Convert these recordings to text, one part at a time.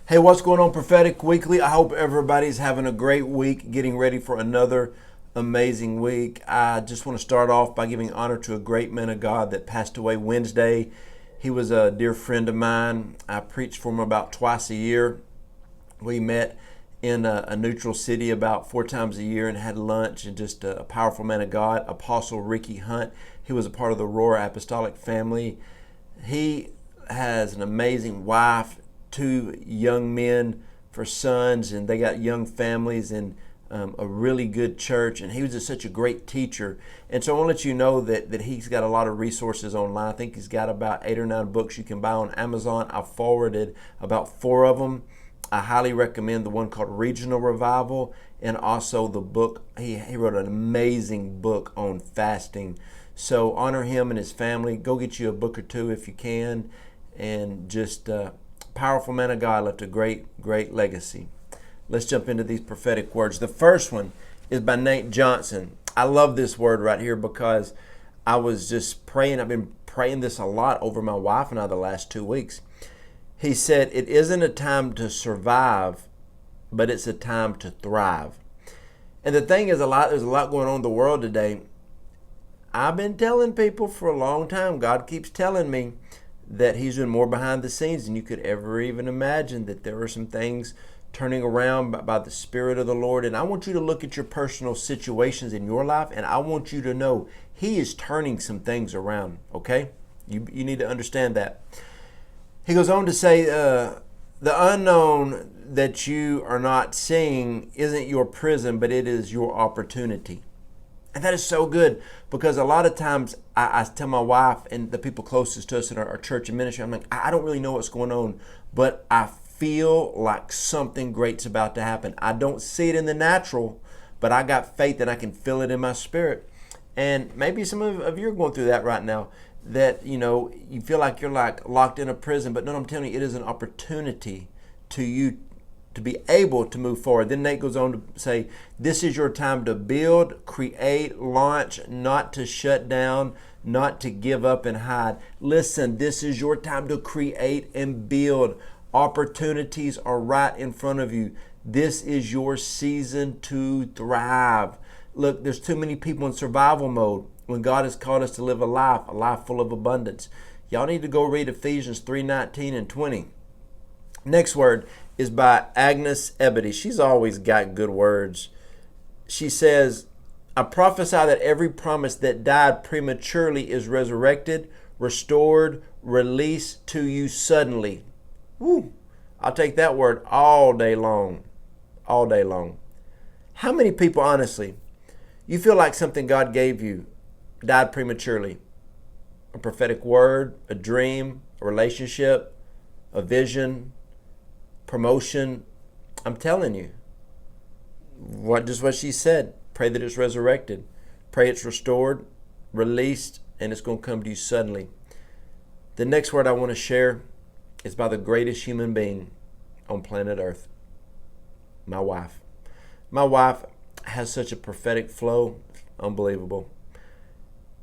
Hey, what's going on, Prophetic Weekly? I hope everybody's having a great week, getting ready for another amazing week. I just want to start off by giving honor to a great man of God that passed away Wednesday. He was a dear friend of mine. I preached for him about twice a year. We met in a neutral city about 4 times a year and had lunch, and just a powerful man of God, Apostle Ricky Hunt. He was a part of the Roar Apostolic family. He has an amazing wife, 2 young men for sons, and they got young families, and a really good church. And he was just such a great teacher. And so I want to let you know that he's got a lot of resources online. I think he's got about 8 or 9 books you can buy on Amazon. I forwarded about 4 of them. I highly recommend the one called Regional Revival, and also the book. He wrote an amazing book on fasting. So honor him and his family. Go get you a book or 2 if you can. And just powerful man of God, left a great legacy. Let's jump into these prophetic words. The first one is by Nate Johnson. I love this word right here because I was just praying. I've been praying this a lot over my wife and I the last 2 weeks. He said, it isn't a time to survive, but it's a time to thrive. And the thing is, there's a lot going on in the world today. I've been telling people for a long time, God keeps telling me that he's doing more behind the scenes than you could ever even imagine, that there are some things turning around by the Spirit of the Lord. And I want you to look at your personal situations in your life, and I want you to know he is turning some things around, okay? You need to understand that. He goes on to say, the unknown that you are not seeing isn't your prison, but it is your opportunity. And that is so good, because a lot of times I tell my wife and the people closest to us in our church and ministry, I'm like, I don't really know what's going on, but I feel like something great's about to happen. I don't see it in the natural, but I got faith and I can feel it in my spirit. And maybe some of you are going through that right now, that you feel like you're like locked in a prison, but no, I'm telling you, it is an opportunity to you to be able to move forward. Then Nate goes on to say, this is your time to build, create, launch, not to shut down, not to give up and hide. Listen, this is your time to create and build. Opportunities are right in front of you. This is your season to thrive. Look, there's too many people in survival mode when God has called us to live a life full of abundance. Y'all need to go read Ephesians 3:19 and 20. Next word is by Agnes Ebedi. She's always got good words. She says, I prophesy that every promise that died prematurely is resurrected, restored, released to you suddenly. Woo! I'll take that word all day long. All day long. How many people, honestly, you feel like something God gave you died prematurely? A prophetic word, a dream, a relationship, a vision, promotion. I'm telling you, just what she said. Pray that it's resurrected. Pray it's restored, released, and it's going to come to you suddenly. The next word I want to share is by the greatest human being on planet Earth, my wife. My wife has such a prophetic flow, unbelievable.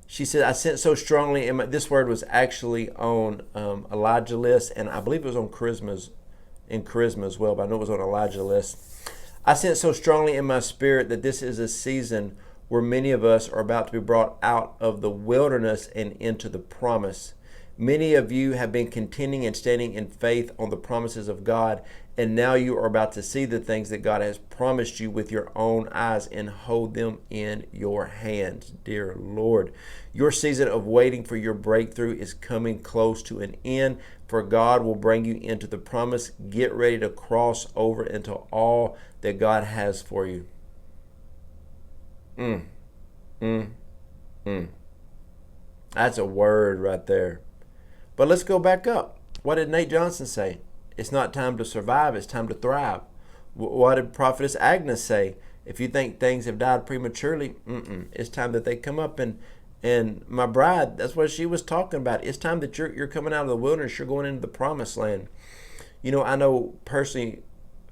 She said, I sent so strongly, and this word was actually on Elijah list, and I believe it was on Charisma as well, but I know it was on Elijah list. I sense so strongly in my spirit that this is a season where many of us are about to be brought out of the wilderness and into the promise. Many of you have been contending and standing in faith on the promises of God, and now you are about to see the things that God has promised you with your own eyes and hold them in your hands. Dear Lord, your season of waiting for your breakthrough is coming close to an end, for God will bring you into the promise. Get ready to cross over into all that God has for you. That's a word right there. But let's go back up. What did Nate Johnson say? It's not time to survive, it's time to thrive. What did Prophetess Agnes say? If you think things have died prematurely, it's time that they come up. And my bride, that's what she was talking about. It's time that you're coming out of the wilderness, you're going into the promised land. I know personally,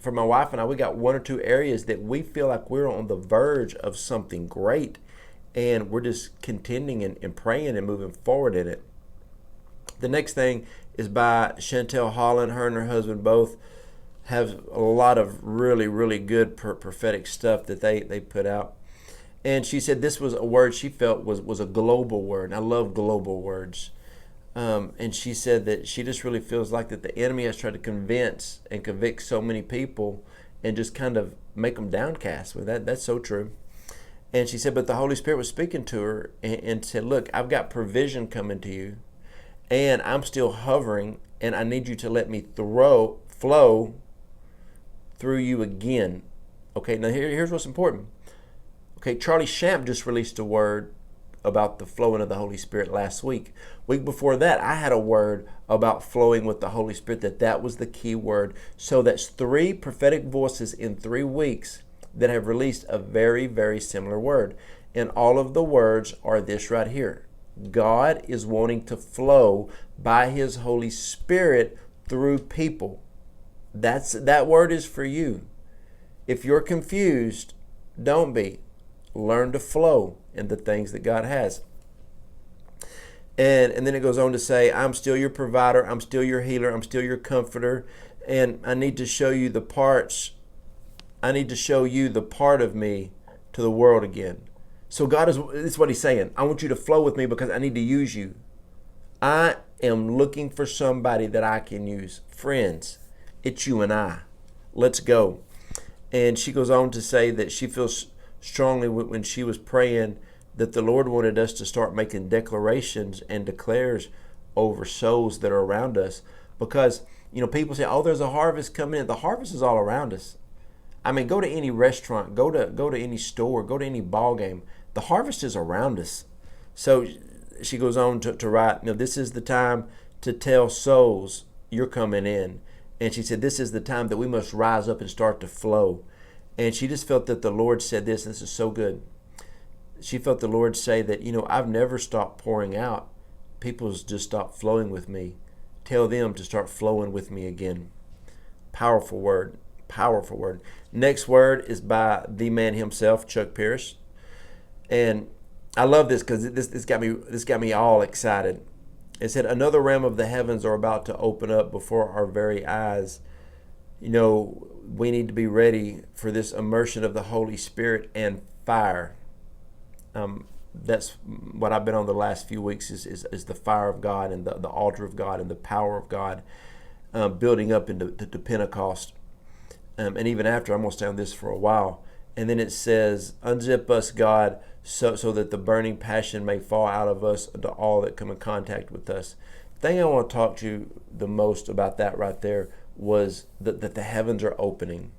for my wife and I, we got 1 or 2 areas that we feel like we're on the verge of something great, and we're just contending and praying and moving forward in it. The next thing is by Chantelle Holland. Her and her husband both have a lot of really, really good prophetic stuff that they put out. And she said this was a word she felt was a global word. I love global words. And she said that she just really feels like that the enemy has tried to convince and convict so many people and just kind of make them downcast. Well, that's so true. And she said, but the Holy Spirit was speaking to her and said, look, I've got provision coming to you, and I'm still hovering, and I need you to let me flow through you again. Okay, now here's what's important. Okay, Charlie Shamp just released a word about the flowing of the Holy Spirit last week. Week before that, I had a word about flowing with the Holy Spirit, that was the key word. So that's 3 prophetic voices in 3 weeks that have released a very, very similar word. And all of the words are this right here. God is wanting to flow by His Holy Spirit through people. That word is for you. If you're confused, don't be. Learn to flow in the things that God has. And then it goes on to say, I'm still your provider, I'm still your healer, I'm still your comforter, and I need to show you the parts. I need to show you the part of me to the world again. So God this is what He's saying. I want you to flow with me because I need to use you. I am looking for somebody that I can use. Friends, it's you and I. Let's go. And she goes on to say that she feels strongly when she was praying that the Lord wanted us to start making declarations and declares over souls that are around us. Because, people say, oh, there's a harvest coming in. The harvest is all around us. I mean, go to any restaurant, go to any store, go to any ball game. The harvest is around us. So she goes on to write, this is the time to tell souls you're coming in. And she said, this is the time that we must rise up and start to flow. And she just felt that the Lord said this, and this is so good. She felt the Lord say that, I've never stopped pouring out. People's just stopped flowing with me. Tell them to start flowing with me again. Powerful word. Powerful word. Next word is by the man himself, Chuck Pierce. And I love this because this got me all excited. It said, another realm of the heavens are about to open up before our very eyes. We need to be ready for this immersion of the Holy Spirit and fire. That's what I've been on the last few weeks is the fire of God and the altar of God and the power of God building up into Pentecost. And even after, I'm going to stay on this for a while. And then it says, unzip us, God, so that the burning passion may fall out of us to all that come in contact with us. The thing I want to talk to you the most about that right there was that the heavens are opening.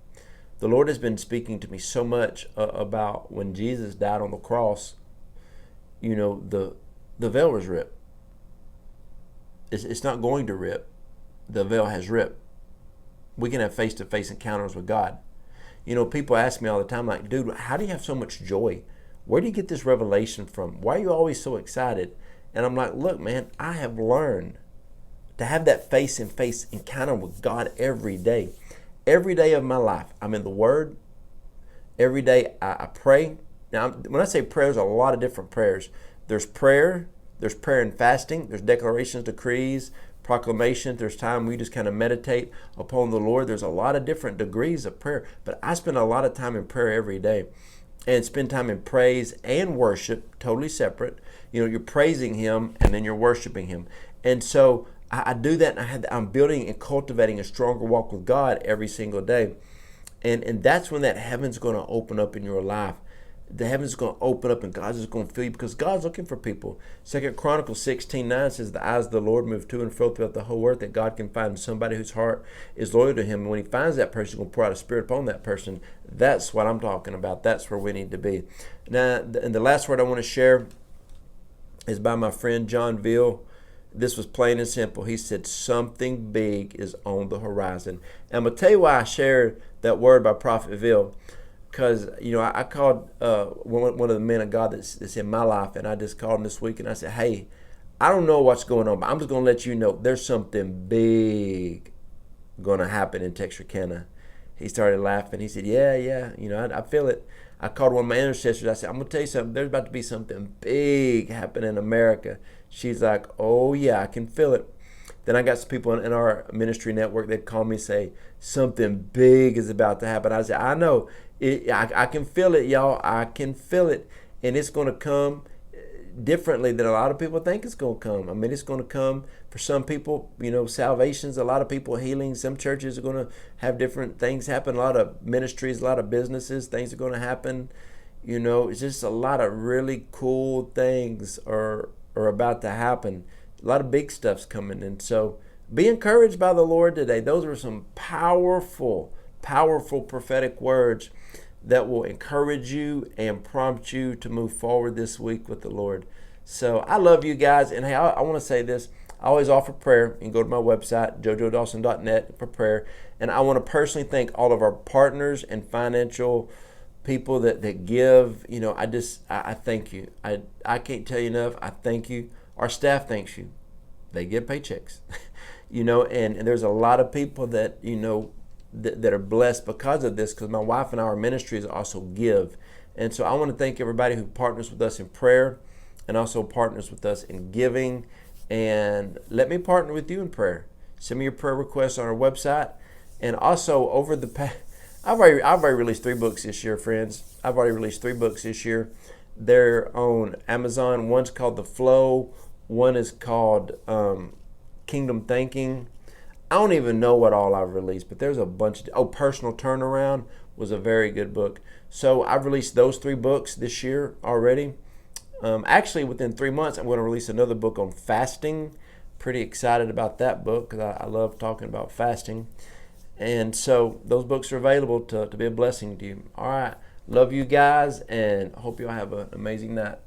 The Lord has been speaking to me so much about when Jesus died on the cross, the veil was ripped. It's not going to rip. The veil has ripped. We can have face-to-face encounters with God. People ask me all the time, like, dude, how do you have so much joy? Where do you get this revelation from? Why are you always so excited? And I'm like, look, man, I have learned to have that face-to-face encounter with God every day. Every day of my life, I'm in the Word. Every day I pray. Now, when I say prayer, there's a lot of different prayers. There's prayer and fasting, there's declarations, decrees, proclamations. There's time we just kind of meditate upon the Lord. There's a lot of different degrees of prayer, but I spend a lot of time in prayer every day and spend time in praise and worship, totally separate. You're praising Him and then you're worshiping Him. And so I do that, and I'm building and cultivating a stronger walk with God every single day. And that's when that heaven's going to open up in your life. The heavens is going to open up and God's just going to fill you because God's looking for people. 2 Chronicles 16:9 says, the eyes of the Lord move to and fro throughout the whole earth, that God can find somebody whose heart is loyal to Him. And when He finds that person, He's going to pour out a spirit upon that person. That's what I'm talking about. That's where we need to be. Now, and the last word I want to share is by my friend John Veal. This was plain and simple. He said, something big is on the horizon. And I'm going to tell you why I shared that word by Prophet Veal. Because, I called one of the men of God that's in my life, and I just called him this week, and I said, hey, I don't know what's going on, but I'm just going to let you know there's something big going to happen in Texarkana. He started laughing. He said, yeah, I feel it. I called one of my intercessors. I said, I'm going to tell you something. There's about to be something big happening in America. She's like, oh, yeah, I can feel it. Then I got some people in our ministry network that call me and say, something big is about to happen. I said, I know. I can feel it, y'all. I can feel it. And it's going to come differently than a lot of people think it's going to come. I mean, it's going to come for some people, salvations, a lot of people healing. Some churches are going to have different things happen. A lot of ministries, a lot of businesses, things are going to happen. It's just a lot of really cool things are about to happen. A lot of big stuff's coming. And so be encouraged by the Lord today. Those are some powerful, powerful prophetic words that will encourage you and prompt you to move forward this week with the Lord. So I love you guys. And hey, I want to say this. I always offer prayer. You can go to my website, joejodawson.net, for prayer. And I want to personally thank all of our partners and financial people that give. I thank you. I can't tell you enough. I thank you. Our staff thanks you. They get paychecks. And there's a lot of people that, that are blessed because of this, because my wife and our ministries also give. And so I want to thank everybody who partners with us in prayer and also partners with us in giving. And let me partner with you in prayer. Send me your prayer requests on our website. And also over the past, I've already released 3 books this year, friends. I've already released 3 books this year. They're on Amazon. One's called The Flow. One is called Kingdom Thinking. I don't even know what all I've released, but there's a bunch of, Personal Turnaround was a very good book. So I've released those 3 books this year already. Actually, within 3 months, I'm going to release another book on fasting. Pretty excited about that book because I love talking about fasting. And so those books are available to be a blessing to you. All right. Love you guys and hope you all have an amazing night.